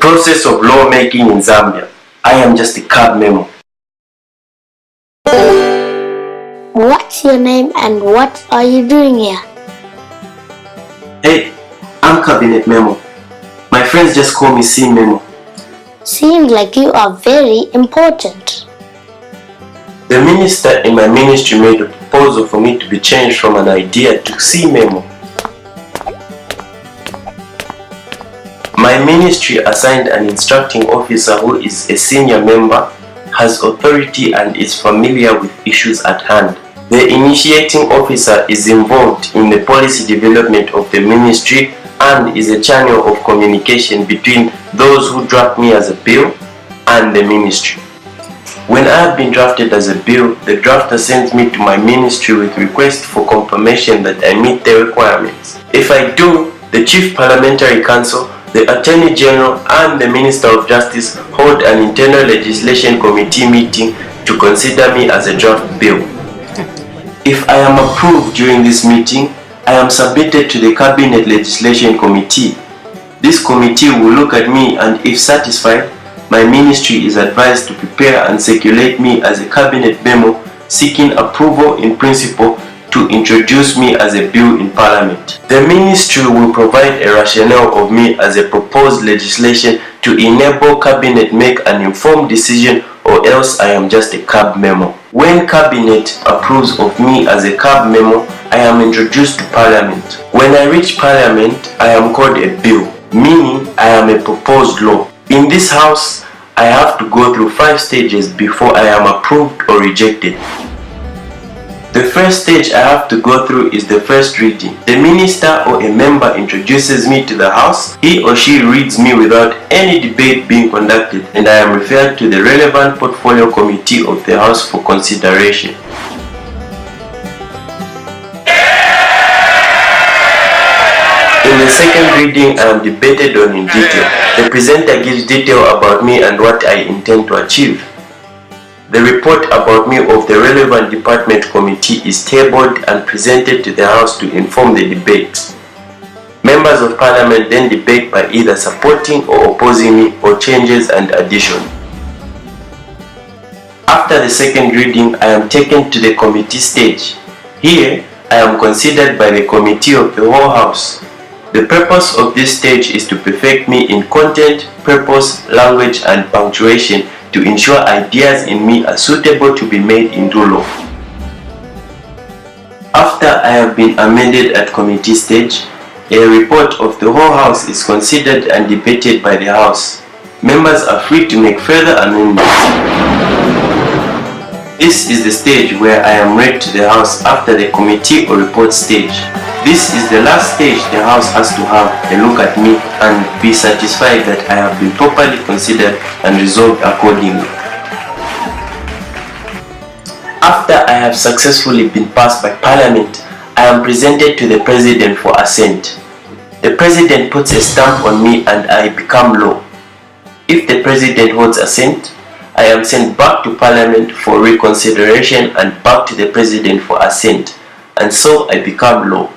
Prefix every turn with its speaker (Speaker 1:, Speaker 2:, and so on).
Speaker 1: process of lawmaking in Zambia. I am just a cab memo.
Speaker 2: What's your name and what are you doing here?
Speaker 1: Hey, I'm Cabinet Memo. My friends just call me C Memo.
Speaker 2: Seems like you are very important.
Speaker 1: The minister in my ministry made a proposal for me to be changed from an idea to C Memo. My ministry assigned an instructing officer who is a senior member, has authority and is familiar with issues at hand. The initiating officer is involved in the policy development of the ministry and is a channel of communication between those who draft me as a bill and the ministry. When I have been drafted as a bill, the drafter sends me to my ministry with request for confirmation that I meet the requirements. If I do, the Chief Parliamentary Council, the Attorney General and the Minister of Justice hold an internal legislation committee meeting to consider me as a draft bill. If I am approved during this meeting, I am submitted to the Cabinet Legislation Committee. This committee will look at me and if satisfied, my ministry is advised to prepare and circulate me as a cabinet memo seeking approval in principle to introduce me as a bill in Parliament. The ministry will provide a rationale of me as a proposed legislation to enable Cabinet make an informed decision, or else I am just a cab memo. When Cabinet approves of me as a cab memo, I am introduced to Parliament. When I reach Parliament, I am called a bill, meaning I am a proposed law. In this house, I have to go through 5 stages before I am approved or rejected. The first stage I have to go through is the first reading. The minister or a member introduces me to the house. He or she reads me without any debate being conducted, and I am referred to the relevant portfolio committee of the house for consideration. In the second reading, I am debated on in detail. The presenter gives detail about me and what I intend to achieve. The report about me of the relevant department committee is tabled and presented to the House to inform the debate. Members of Parliament then debate by either supporting or opposing me or changes and additions. After the second reading, I am taken to the committee stage. Here, I am considered by the committee of the whole House. The purpose of this stage is to perfect me in content, purpose, language and punctuation to ensure ideas in me are suitable to be made into law. After I have been amended at committee stage, a report of the whole House is considered and debated by the House. Members are free to make further amendments. This is the stage where I am read to the House after the committee or report stage. This is the last stage the House has to have a look at me and be satisfied that I have been properly considered and resolved accordingly. After I have successfully been passed by Parliament, I am presented to the President for assent. The President puts a stamp on me and I become law. If the President holds assent, I am sent back to Parliament for reconsideration and back to the President for assent, and so I become law.